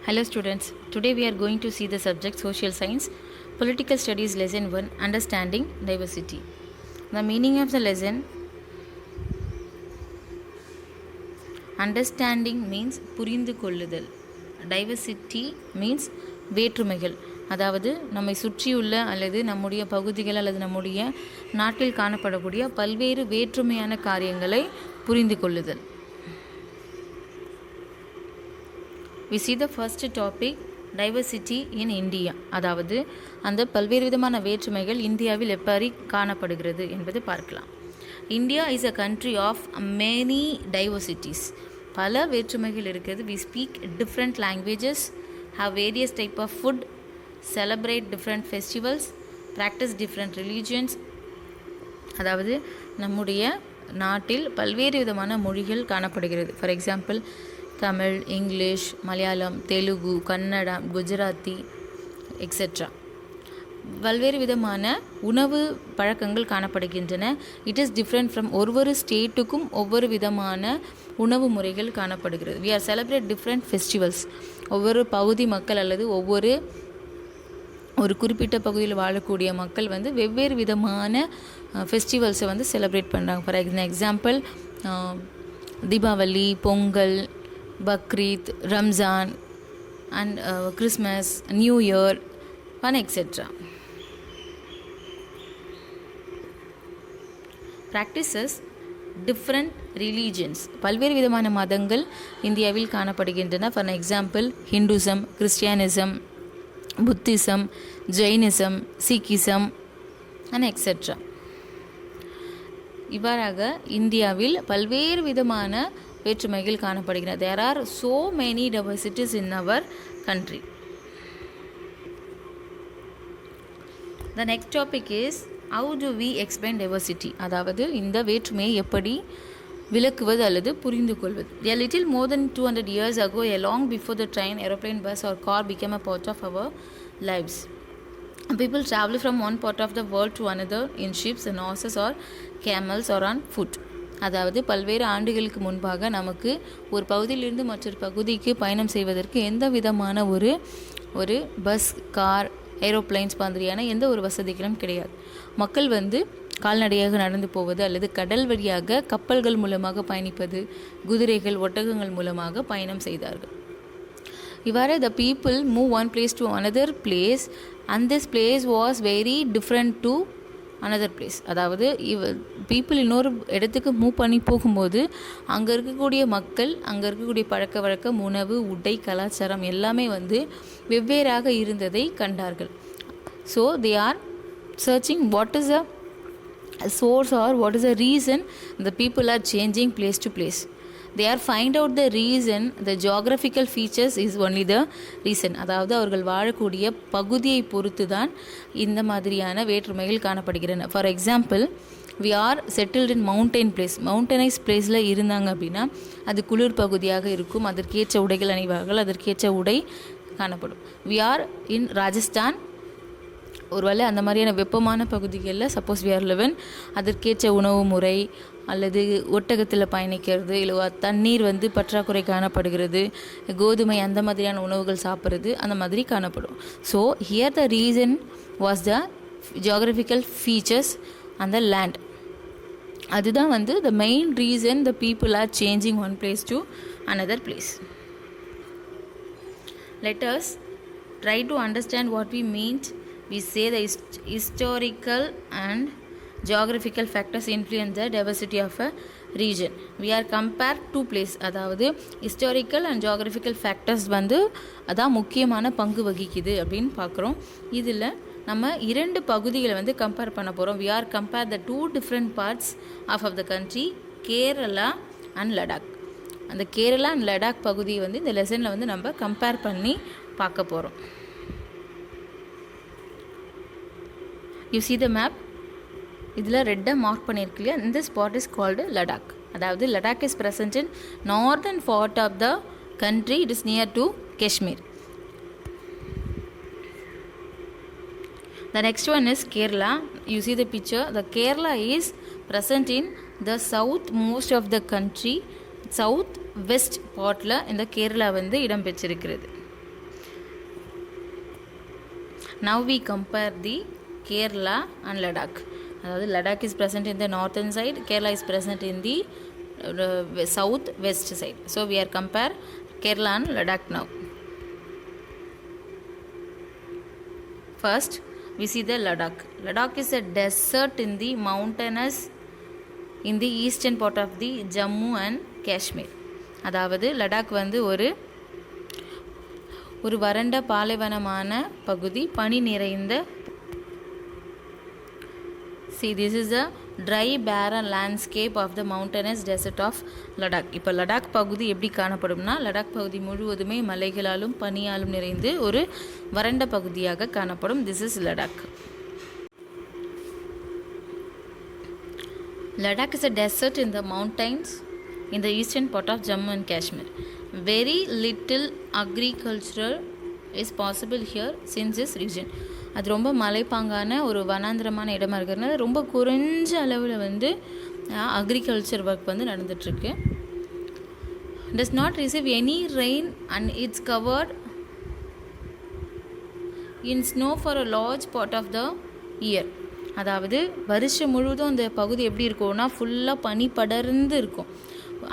Hello students, today we are going to see the subject Social Science, Political Studies Lesson 1, Understanding Diversity. The meaning of the lesson, understanding means புரிந்து கொள்ளுதல். Diversity means வேற்றுமைகள். அதாவது நம்மை சுற்றியுள்ள அல்லது நம்முடைய பகுதிகள் அல்லது நம்முடைய நாட்டில் காணப்படக்கூடிய பல்வேறு வேற்றுமையான காரியங்களை புரிந்து கொள்ளுதல். We see the first topic, diversity in India. அதாவது அந்த பல்வேறு விதமான வேற்றுமைகள் இந்தியாவில் எப்படி காணப்படுகிறது என்பது பார்க்கலாம். India is a country of many diversities. பல வேற்றுமைகள் இருக்கிறது. We speak different languages, have various type of food, celebrate different festivals, practice different religions. அதாவது நம்முடைய நாட்டில் பல்வேறு விதமான மொழிகள் காணப்படுகிறது. For example Tamil, English, Malayalam, Telugu, Kannada, Gujarati etcetera. பல்வேறு விதமான உணவு பழக்கங்கள் காணப்படுகின்றன. இட் இஸ் டிஃப்ரெண்ட் ஃப்ரம் ஒவ்வொரு ஸ்டேட்டுக்கும் ஒவ்வொரு விதமான உணவு முறைகள் காணப்படுகிறது. We are celebrate different festivals. ஒவ்வொரு பகுதி மக்கள் அல்லது ஒரு குறிப்பிட்ட பகுதியில் வாழக்கூடிய மக்கள் வெவ்வேறு விதமான ஃபெஸ்டிவல்ஸை செலிப்ரேட் பண்ணுறாங்க. For example Deepavali, Pongal, Bakrid, Ramzan and Christmas, new year and etcetera. Practices different religions. பல்வேறு விதமான மதங்கள் இந்தியாவில் காணப்படுகின்றன. For example Hinduism, Christianism, Buddhism, Jainism, Sikhism and etcetera. இவ்வாறாக இந்தியாவில் பல்வேறு விதமான வேற்றுமைகள் காணப்படுகிறது. There are so many diversities in our country. The next topic is how do we explain diversity? அதாவது இந்த வேற்றுமையை எப்படி விளக்குவது அல்லது புரிந்து கொள்வது. A little more than 200 years ago, long before the train, aeroplane, bus or car became a part of our lives, people travel from one part of the world to another in ships and horses or camels or on foot. அதாவது பல்வேறு ஆண்டுகளுக்கு முன்பாக நமக்கு ஒரு பகுதியிலிருந்து மற்றொரு பகுதிக்கு பயணம் செய்வதற்கு எந்த விதமான ஒரு பஸ், கார், ஏரோப்ளைன்ஸ் மாதிரியான எந்த ஒரு வசதிகளும் கிடையாது. மக்கள் கால்நடையாக நடந்து போவது அல்லது கடல் வழியாக கப்பல்கள் மூலமாக பயணிப்பது, குதிரைகள், ஒட்டகங்கள் மூலமாக பயணம் செய்தார்கள். இவ்வாறு the people move one place to another place and this place was very different to another place. அதாவது பீப்புள் இன்னொரு இடத்துக்கு மூவ் பண்ணி போகும்போது அங்கே இருக்கக்கூடிய மக்கள், அங்கே இருக்கக்கூடிய பழக்க வழக்கம், உணவு, உடை, கலாச்சாரம் எல்லாமே வெவ்வேறாக இருந்ததை கண்டார்கள். So they are searching what is a source or what is the reason the people are changing place to place. They are find out the reason. The geographical features is only the reason. அதாவது அவர்கள் வாழக்கூடிய பகுதியை பொறுத்து தான் இந்த மாதிரியான வேற்றுமைகள் காணப்படுகின்றன. For example we are settled in mountain place. மவுண்டனைஸ் பிளேஸில் இருந்தாங்க அப்படின்னா அது குளிர் பகுதியாக இருக்கும். அதற்கேற்ற உடைகள் அணிவார்கள், அதற்கேற்ற உடை காணப்படும். we are in Rajasthan. ஒருவேளை அந்த மாதிரியான வெப்பமான பகுதிகளில் சப்போஸ் we are living, அதற்கேற்ற உணவு முறை அல்லது ஒட்டகத்தில் பயணிக்கிறது, இல்லை தண்ணீர் பற்றாக்குறை காணப்படுகிறது, கோதுமை அந்த மாதிரியான உணவுகள் சாப்பிட்றது அந்த மாதிரி காணப்படும். So here the reason was the geographical features அந்த லேண்ட். அதுதான் the main reason the people are changing one place to another place. Let us try to understand what we mean. We say the historical and geographical factors influence the diversity of a region. We are compared two places. அதாவது historical and geographical factors அதான் முக்கியமான பங்கு வகிக்குது அப்படின்னு பார்க்குறோம். இதில் நம்ம இரண்டு பகுதிகளை கம்பேர் பண்ண போகிறோம். we are compare the two different parts of the country, Kerala and Ladakh. அந்த கேரளா அண்ட் லடாக் பகுதியை இந்த லெசனில் நம்ம கம்பேர் பண்ணி பார்க்க போகிறோம். You see the map. இதில் ரெட்டாக மார்க் பண்ணியிருக்கு இல்லையா, இந்த ஸ்பாட் இஸ் கால்டு லடாக். அதாவது Ladakh is present in northern part of the country. It is near to Kashmir. The next one is Kerala. You see the picture. The Kerala is present in the south most of the country. south west பார்ட்டில் இந்த கேரளா இடம் பெற்றிருக்கிறது. Now we compare the Kerala and Ladakh. அதாவது Ladakh is present in the northern side, Kerala is present in the south west side. So we are compare Kerala and Ladakh now. First we see the Ladakh. Ladakh is a desert in the mountainous in the eastern part of the Jammu and Kashmir. அதாவது லடாக் வந்து ஒரு வறண்ட பாலைவனமான பகுதி, பனி நிறைந்த. See, this is a dry barren landscape of the mountainous desert of Ladakh. இப்போ லடாக் பகுதி எப்படி காணப்படும்னா, லடாக் பகுதி முழுவதுமே மலைகளாலும் பனியாலும் நிறைந்து ஒரு வறண்ட பகுதியாக காணப்படும். This is Ladakh. Ladakh is a desert in the mountains in the eastern part of Jammu and Kashmir. Very little agriculture is possible here since this region. அது ரொம்ப மலைப்பாங்கான ஒரு வனாந்திரமான இடமா இருக்கிறதுனால ரொம்ப குறைஞ்ச அளவில் வந்து அக்ரிகல்ச்சர் ஒர்க் வந்து நடந்துகிட்ருக்கு. does not receive any rain and it's covered in snow for a large part of the year. அதாவது வருஷம் முழுவதும் அந்த பகுதி எப்படி இருக்கும்னா ஃபுல்லாக பனி படர்ந்து இருக்கும்.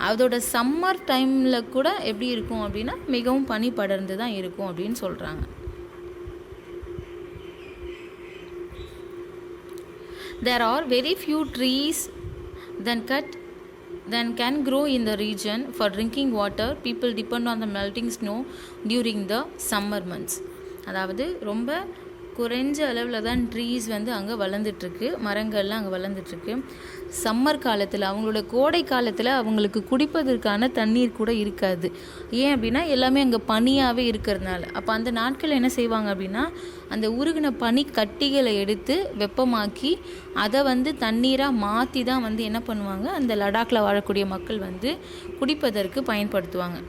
அதோட சம்மர் டைமில் கூட எப்படி இருக்கும் அப்படின்னா மிகவும் பனி படர்ந்து தான் இருக்கும் அப்படின்னு சொல்கிறாங்க. There are very few trees that can grow in the region. For drinking water, people depend on the melting snow during the summer months. அதாவது ரொம்ப குறைஞ்ச அளவில் தான் ட்ரீஸ் வந்து அங்கே வளர்ந்துட்டுருக்கு, மரங்கள்லாம் அங்கே வளர்ந்துட்டுருக்கு. சம்மர் காலத்தில், அவங்களோட கோடை காலத்தில் அவங்களுக்கு குடிப்பதற்கான தண்ணீர் கூட இருக்காது. ஏன் அப்படின்னா எல்லாமே அங்கே பனியாகவே இருக்கிறதுனால. அப்போ அந்த நாட்கள் என்ன செய்வாங்க அப்படின்னா, அந்த உருகின பனி கட்டிகளை எடுத்து வெப்பமாக்கி அதை வந்து தண்ணீராக மாற்றி தான் வந்து என்ன பண்ணுவாங்க, அந்த லடாக்கில் வாழக்கூடிய மக்கள் வந்து குடிப்பதற்கு பயன்படுத்துவாங்க.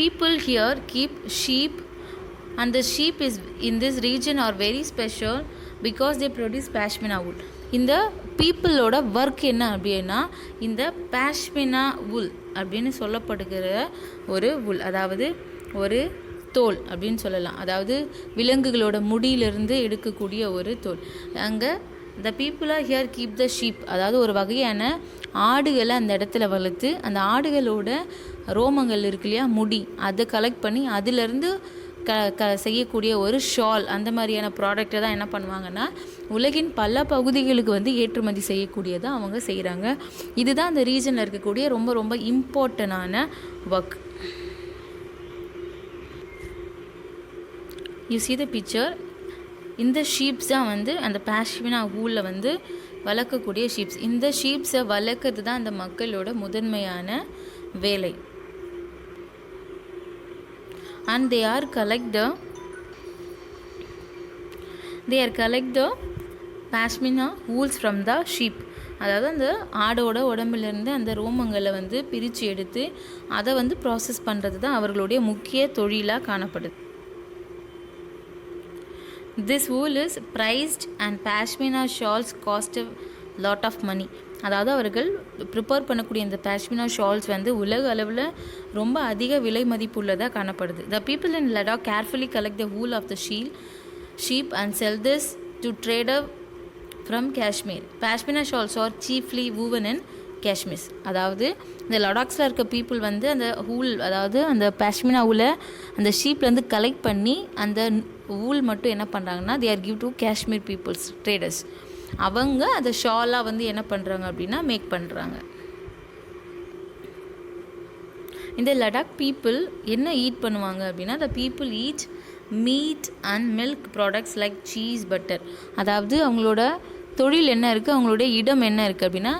People here keep sheep and the sheep is in this region are very special because they produce pashmina wool. இந்த பீப்புளோட ஒர்க் என்ன அப்படின்னா இந்த பாஷ்மினா wool அப்படின்னு சொல்லப்படுகிற ஒரு wool, அதாவது ஒரு தோல் அப்படின்னு சொல்லலாம். அதாவது விலங்குகளோட முடியிலிருந்து எடுக்கக்கூடிய ஒரு தோல். அங்கே the people are here keep the sheep, அதாவது ஒரு வகையான ஆடுகளை அந்த இடத்துல வளர்த்து அந்த ஆடுகளோட ரோமங்கள் இருக்கு இல்லையா, முடி, அதை கலெக்ட் பண்ணி அதிலிருந்து செய்யக்கூடிய ஒரு ஷால், அந்த மாதிரியான ப்ராடக்டை தான் என்ன பண்ணுவாங்கன்னா உலகின் பல பகுதிகளுக்கு வந்து ஏற்றுமதி செய்யக்கூடியதாக அவங்க செய்கிறாங்க. இதுதான் அந்த ரீஜனில் இருக்கக்கூடிய ரொம்ப ரொம்ப இம்பார்ட்டண்டான work. You see the picture. இந்த ஷீப்ஸ் தான் வந்து அந்த பாஷ்மினா வூலில் வந்து வளர்க்கக்கூடிய ஷீப்ஸ். இந்த ஷீப்ஸை வளர்க்குறது தான் அந்த மக்களோட முதன்மையான வேலை. And they are collect the pashmina wools from the sheep. அதாவது அந்த ஆடோட உடம்புலேருந்து அந்த ரோமங்களை வந்து பிரித்து எடுத்து அதை வந்து ப்ராசஸ் பண்ணுறது தான் அவர்களுடைய முக்கிய தொழிலாக காணப்படுது. This wool is priced and pashmina shawls cost a lot of money. அதாவது அவர்கள் ப்ரிப்பேர் பண்ணக்கூடிய இந்த பாஷ்மினா ஷால்ஸ் வந்து உலக அளவில் ரொம்ப அதிக விலை மதிப்புள்ளதாக காணப்படுது. The people in Ladakh carefully collect the wool of the sheep and sell this to trader from Kashmir. Pashmina shawls are chiefly woven in Kashmir. அதாவது இந்த லடாக்ஸில் இருக்க பீப்புள் வந்து அந்த வூல், அதாவது அந்த பாஷ்மினா வூலை அந்த ஷீப்லேருந்து கலெக்ட் பண்ணி அந்த வூல் மட்டும் என்ன பண்ணுறாங்கன்னா they are give to Kashmir people's traders. அவங்க அதை ஷாலாக வந்து என்ன பண்ணுறாங்க அப்படின்னா மேக் பண்ணுறாங்க. இந்த லடாக் பீப்புள் என்ன ஈட் பண்ணுவாங்க அப்படின்னா the people eat meat and milk products like cheese, butter. அதாவது அவங்களோட தொழில் என்ன இருக்குது, அவங்களுடைய இடம் என்ன இருக்குது அப்படின்னா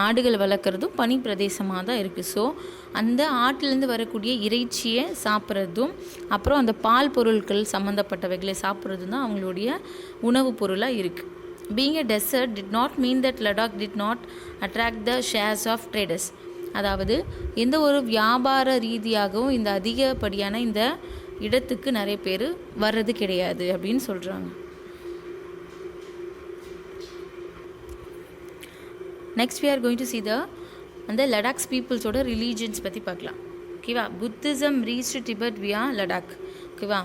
ஆடுகள் வளர்க்குறதும் பனி பிரதேசமாக தான் இருக்குது. ஸோ அந்த ஆட்டிலேருந்து வரக்கூடிய இறைச்சியை சாப்பிட்றதும் அப்புறம் அந்த பால் பொருட்கள் சம்மந்தப்பட்டவைகளை சாப்பிட்றதும் தான் அவங்களுடைய உணவுப் பொருளாக இருக்குது. Being a desert did not mean that Ladakh did not attract the shares of traders. அதாவது எந்த ஒரு வியாபார ரீதியாகவும் இந்த அதிகப்படியான இந்த இடத்துக்கு நிறைய பேர் வர்றது கிடையாது அப்படின்னு சொல்கிறாங்க. Next we are going to see அந்த லடாக்ஸ் பீப்புள்ஸோட ரிலீஜன்ஸ் பற்றி பார்க்கலாம். ஓகேவா. புத்திசம் ரீச்டு டிபெட் வியா லடாக். ஓகேவா.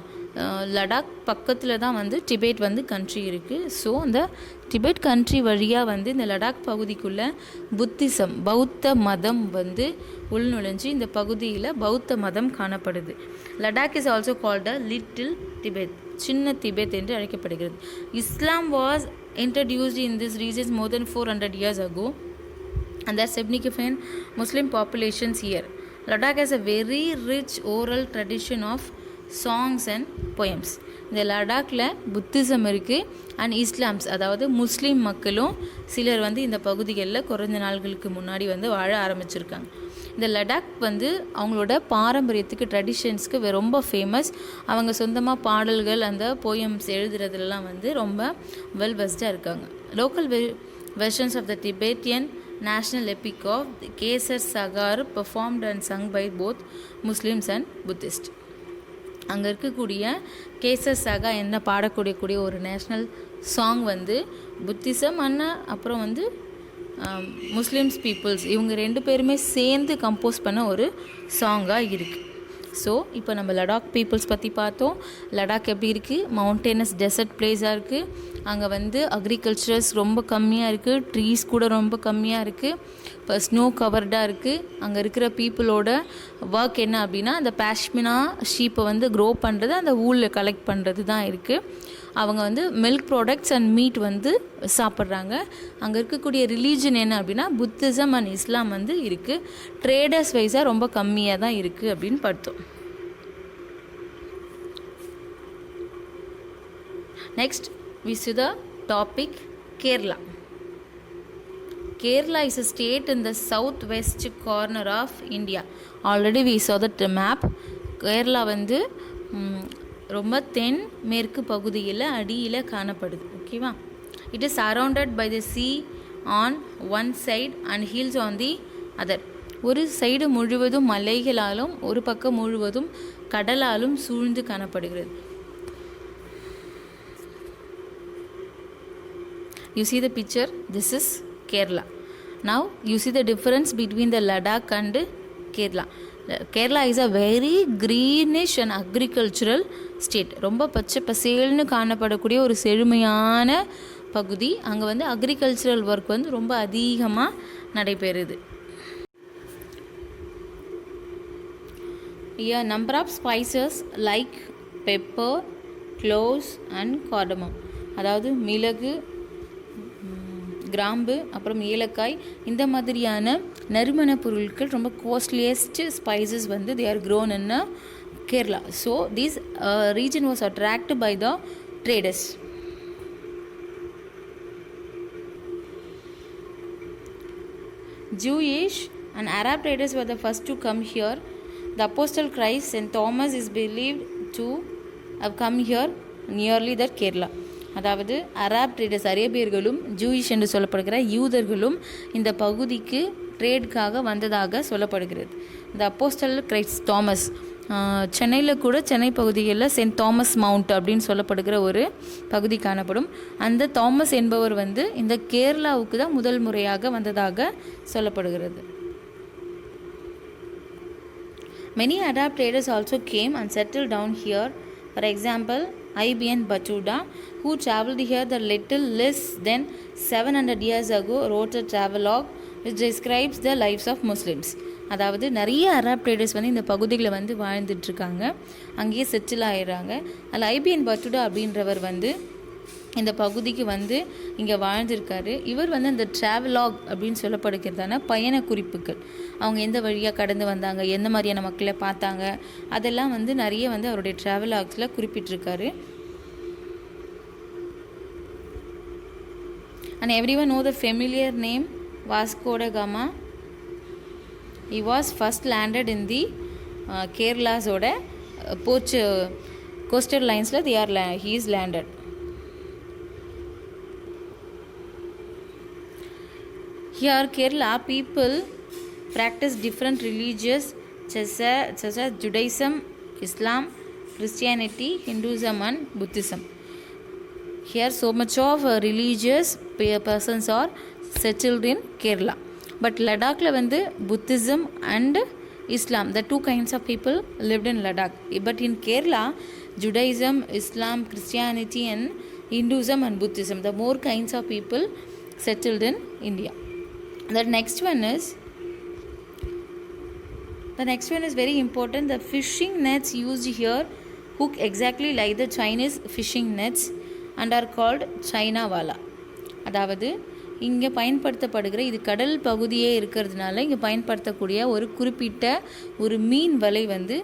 லடாக் பக்கத்தில் தான் வந்து டிபேட் வந்து கண்ட்ரி இருக்குது. ஸோ அந்த டிபேட் கண்ட்ரி வழியாக வந்து இந்த லடாக் பகுதிக்குள்ளே புத்திசம் பௌத்த மதம் வந்து உள்நுழைஞ்சு இந்த பகுதியில் பௌத்த மதம் காணப்படுது. Ladakh is also called a little Tibet, சின்ன திபெத் என்று அழைக்கப்படுகிறது. Islam was introduced in these regions more than 400 years ago, and there are significant Muslim populations here. Ladakh has a very rich oral tradition of songs and poems. இந்த லடாக்ல Buddhism இருக்குது and இஸ்லாம்ஸ், அதாவது முஸ்லீம் மக்களும் சிலர் வந்து இந்த பகுதிகளில் குறைஞ்ச நாள்களுக்கு முன்னாடி வந்து வாழ ஆரம்பிச்சிருக்காங்க. இந்த லடாக் வந்து அவங்களோட பாரம்பரியத்துக்கு ட்ரெடிஷன்ஸ்க்கு ரொம்ப ஃபேமஸ். அவங்க சொந்தமாக பாடல்கள் அந்த போயம்ஸ் எழுதுறதுலாம் வந்து ரொம்ப வெல் வெஸ்டாக இருக்காங்க. Local versions of the Tibetan national epic of Gesar saga performed and sung by both Muslims and Buddhist. அங்கே இருக்கக்கூடிய கேசர் சகா என்ன பாடக்கூடிய ஒரு நேஷ்னல் சாங் வந்து புத்திசம் அப்புறம் வந்து முஸ்லிம்ஸ் பீப்புள்ஸ் இவங்க 2 பேருமே சேர்ந்து கம்போஸ் பண்ண ஒரு சாங்காக இருக்குது. ஸோ இப்போ நம்ம லடாக் பீப்புள்ஸ் பற்றி பார்த்தோம். லடாக் எப்படி இருக்குது? மவுண்டேனஸ் டெசர்ட் பிளேஸாக இருக்குது. அங்கே வந்து அக்ரிகல்ச்சர்ஸ் ரொம்ப கம்மியாக இருக்குது, ட்ரீஸ் கூட ரொம்ப கம்மியாக இருக்குது, இப்போ ஸ்னோ கவர்டாக இருக்குது. அங்கே இருக்கிற பீப்புளோட ஒர்க் என்ன அப்படின்னா அந்த பாஷ்மினா ஷீப்பை வந்து க்ரோ பண்ணுறது, அந்த ஊலில் கலெக்ட் பண்ணுறது தான் இருக்குது. அவங்க வந்து மில்க் ப்ராடக்ட்ஸ் அண்ட் மீட் வந்து சாப்பிட்றாங்க. அங்கே இருக்கக்கூடிய ரிலீஜன் என்ன அப்படின்னா புத்திசம் அண்ட் இஸ்லாம் வந்து இருக்குது. ட்ரேடர்ஸ் வைஸாக ரொம்ப கம்மியாக தான் இருக்குது அப்படின்னு பார்த்தோம். Next we see the topic Kerala. Kerala is a state in the southwest corner of India. Already we saw the map. Kerala வந்து ரொம்ப தென் மேற்கு பகுதியில் அடியில் காணப்படுது. ஓகேவா? It is surrounded by the sea on one side and hills on the other. ஒரு side முழுவதும் மலைகளாலும் ஒரு பக்கம் முழுவதும் கடலாலும் சூழ்ந்து காணப்படுகிறது. You see the picture? This is Kerala. Now you see the difference between the Ladakh and Kerala. Kerala is a very greenish and agricultural state. ரொம்ப பச்சை பசேல்னு காணப்படக்கூடிய ஒரு செழுமையான பகுதி. அங்கே வந்து அக்ரிகல்ச்சரல் ஒர்க் வந்து ரொம்ப அதிகமாக நடைபெறுது. Here number of spices like pepper, cloves and cardamom, அதாவது மிளகு, கிராம்பு, அப்புறம் ஏலக்காய், இந்த மாதிரியான நறுமண பொருட்கள் ரொம்ப காஸ்ட்லியஸ்ட் ஸ்பைசஸ் வந்து they are grown in Kerala. So this region was attracted by the traders. Jewish and Arab traders were the first to come here. The apostle Christ St. Thomas is believed to have come here nearly that Kerala. அதாவது அராப் traders அரேபியர்களும் Jewish என்று சொல்லப்படுகிற யூதர்களும் இந்த பகுதிக்கு ட்ரேடுக்காக வந்ததாக சொல்லப்படுகிறது. இந்த apostle Christ Thomas, சென்னையில் கூட சென்னை பகுதிகளில் சென்ட் தாமஸ் மவுண்ட் அப்படின்னு சொல்லப்படுகிற ஒரு பகுதி காணப்படும். அந்த தாமஸ் என்பவர் வந்து இந்த கேரளாவுக்கு தான் முதல் முறையாக வந்ததாக சொல்லப்படுகிறது. Many Arab traders also came and settled down here. For example, Ibn Battuta, who travelled here the little less than 700 years ago, wrote a travelogue which describes the lives of Muslims. அதாவது நிறைய Arab traders வந்து இந்த பகுதிகளில் வந்து வாழ்ந்துட்டுருக்காங்க, அங்கேயே settle ஆகிடுறாங்க. அதில் IBN பட்டுடா அப்படின்றவர் வந்து இந்த பகுதிக்கு வந்து இங்கே வாழ்ந்திருக்காரு. இவர் வந்து அந்த ட்ராவலாக் அப்படின்னு சொல்லப்படுகிறதான பயண குறிப்புகள், அவங்க எந்த வழியாக கடந்து வந்தாங்க, எந்த மாதிரியான மக்களை பார்த்தாங்க, அதெல்லாம் வந்து நிறைய வந்து அவருடைய ட்ராவலாக்ஸில் குறிப்பிட்டிருக்காரு. And everyone know the familiar name Vasco da Gama. He was first landed in the Kerala's oda coastal lines la he is landed. Here Kerala people practice different religions such as Judaism, Islam, Christianity, Hinduism and Buddhism. Here so much of religious persons are settled in Kerala. But Ladakh la வந்து Buddhism and Islam, the two kinds of people lived in Ladakh. But in Kerala, Judaism, Islam, Christianity and Hinduism and Buddhism. The more kinds of people settled in India. The next one is very important. The fishing nets used here hook exactly like the Chinese fishing nets and are called China wala. அதாவது இங்கே பயன்படுத்தப்படுகிற இது கடல் பகுதியே இருக்கிறதுனால இங்கே பயன்படுத்தக்கூடிய ஒரு குறிப்பிட்ட ஒரு மீன் வலை வந்து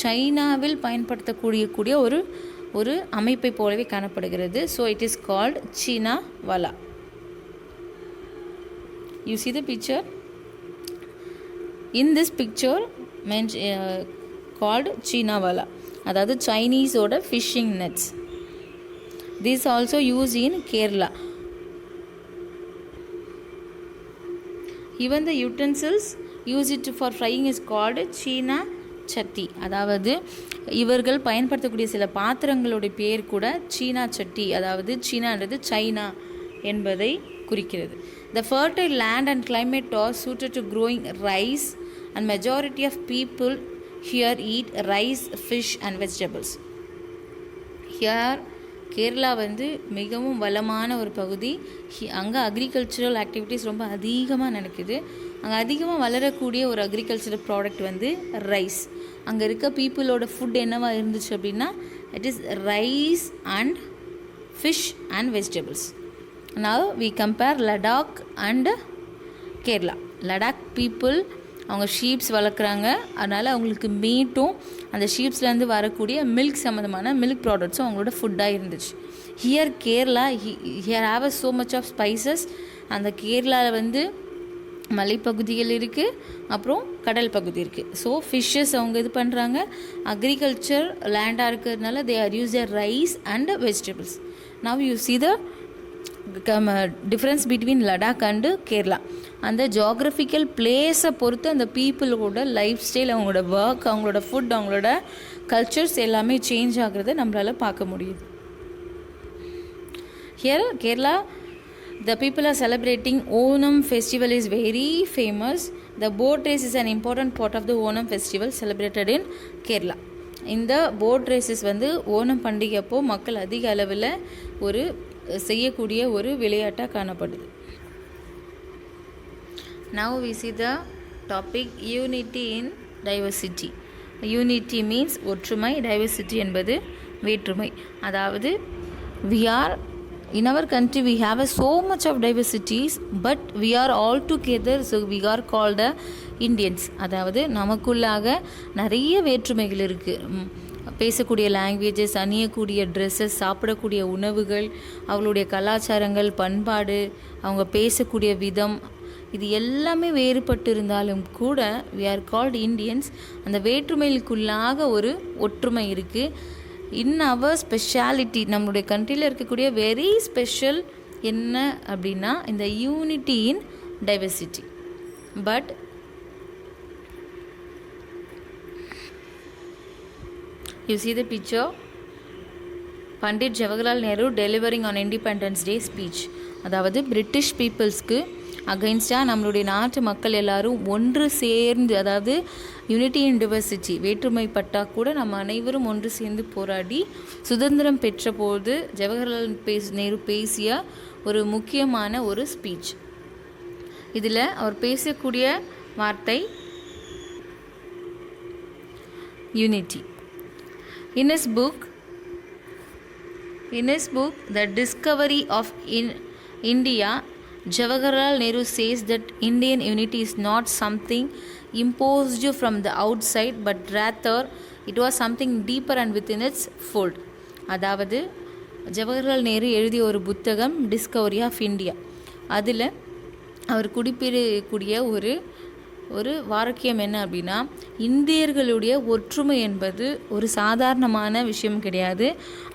சைனாவில் பயன்படுத்தக்கூடிய ஒரு அமைப்பை போலவே காணப்படுகிறது. ஸோ இட் இஸ் கால்ட் சீனா வலா. You see the picture? In this picture called China wala, அதாவது சைனீஸோட fishing nets. This also used in Kerala. Even the utensils used for frying is called China சட்டி. அதாவது இவர்கள் பயன்படுத்தக்கூடிய சில பாத்திரங்களுடைய பேர் கூட சீனா சட்டி, அதாவது சீனான்றது சைனா என்பதை குறிக்கிறது. The fertile land and climate are suited to growing rice and majority of people here eat rice, fish and vegetables. Here Kerala வந்து மிகவும் வளமான ஒரு பகுதி. அங்கே அக்ரிகல்ச்சரல் ஆக்டிவிட்டீஸ் ரொம்ப அதிகமாக நடக்குது. அங்கே அதிகமாக வளரக்கூடிய ஒரு அக்ரிகல்ச்சரல் ப்ராடக்ட் வந்து ரைஸ். அங்கே இருக்க பீப்புளோட ஃபுட் என்னவா இருந்துச்சு அப்படின்னா it is rice and fish and vegetables. Now we compare Ladakh and Kerala. Ladakh people அவங்க ஷீப்ஸ் வளர்க்குறாங்க. அதனால் அவங்களுக்கு மீட்டும் அந்த ஷீப்ஸ்லேருந்து வரக்கூடிய மில்க் சம்மந்தமான மில்க் ப்ராடக்ட்ஸும் அவங்களோட ஃபுட்டாக இருந்துச்சு. Here Kerala here have so much of spices. அந்த கேரளாவில் வந்து மலைப்பகுதிகள் இருக்குது, அப்புறம் கடல் பகுதி இருக்குது. ஸோ ஃபிஷ்ஷஸ் அவங்க இது பண்ணுறாங்க. அக்ரிகல்ச்சர் லேண்டாக இருக்கிறதுனால they are use their rice and vegetables. Now you see the difference between Ladakh and Kerala. அந்த ஜியாகிரபிக்கல் பிளேஸை பொறுத்து அந்த பீப்புளோட லைஃப் ஸ்டைல், அவங்களோட ஒர்க், அவங்களோட ஃபுட், அவங்களோட கல்ச்சர்ஸ் எல்லாமே சேஞ்ச் ஆகிறத நம்மளால் பார்க்க முடியுது. Here Kerala the people are celebrating Onam festival is very famous. The boat race is an important part of the Onam festival celebrated in Kerala. இந்த போட் ரேசஸ் வந்து ஓணம் பண்டிகை அப்போ மக்கள் அதிக அளவில் ஒரு செய்யக்கூடிய ஒரு விளையாட்டாக காணப்படுது. Now we see the topic unity in diversity. Unity means ஒற்றுமை, diversity என்பது வேற்றுமை. அதாவது we are in our country we have so much of diversities but we are all together, so we are called the Indians. அதாவது நமக்குள்ளாக நிறைய வேற்றுமைகள் இருக்குது. பேசக்கூடிய லாங்குவேஜஸ், அணியக்கூடிய ட்ரெஸ்ஸஸ், சாப்பிடக்கூடிய உணவுகள், அவங்களுடைய கலாச்சாரங்கள், பண்பாடு, அவங்க பேசக்கூடிய விதம், இது எல்லாமே வேறுபட்டு இருந்தாலும் கூட we are called Indians. அந்த வேற்றுமைக்குள்ளாக ஒரு ஒற்றுமை இருக்குது. இன் அவர் ஸ்பெஷாலிட்டி, நம்மளுடைய கண்ட்ரியில் இருக்கக்கூடிய வெரி ஸ்பெஷல் என்ன அப்படின்னா இந்த unity in diversity. But you see the picture, Pandit Jawaharlal Nehru delivering on Independence Day speech. அதாவது பிரிட்டிஷ் பீப்புள்ஸ்க்கு அகைன்ஸ்டாக நம்மளுடைய நாட்டு மக்கள் எல்லாரும் ஒன்று சேர்ந்து, அதாவது யூனிட்டி இன் டிவர்சிட்டி, வேற்றுமைப்பட்டால் கூட நம்ம அனைவரும் ஒன்று சேர்ந்து போராடி சுதந்திரம் பெற்ற போது ஜவஹர்லால் நேரு பேசிய ஒரு முக்கியமான ஒரு ஸ்பீச். இதில் அவர் பேசக்கூடிய வார்த்தை unity. In his book, The Discovery of India, Jawaharlal Nehru says that Indian unity is not something imposed from the outside, but rather it was something deeper and within its fold. அதாவது ஜவஹர்லால் நேரு எழுதிய ஒரு புத்தகம் Discovery of India. அதில் அவர் குறிப்பிடக்கூடிய ஒரு வாக்கியம் என்ன அப்படின்னா, இந்தியர்களுடைய ஒற்றுமை என்பது ஒரு சாதாரணமான விஷயம் கிடையாது,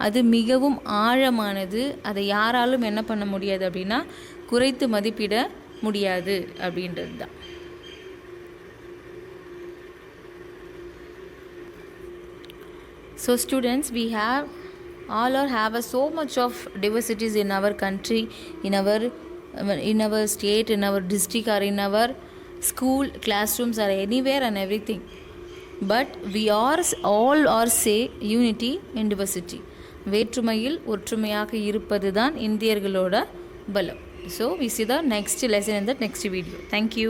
அது மிகவும் ஆழமானது, அதை யாராலும் என்ன பண்ண முடியாது அப்படின்னா குறைத்து மதிப்பிட முடியாது அப்படின்றது தான். So students, we have so much of diversities in our country, in our state, in our district, or in our school, classrooms, or anywhere and everything. But we are all are say unity in diversity. வேற்றுமையில் ஒற்றுமையாக இருப்பது தான் இந்தியர்களோட பலம். So we see the next lesson in the next video. Thank you.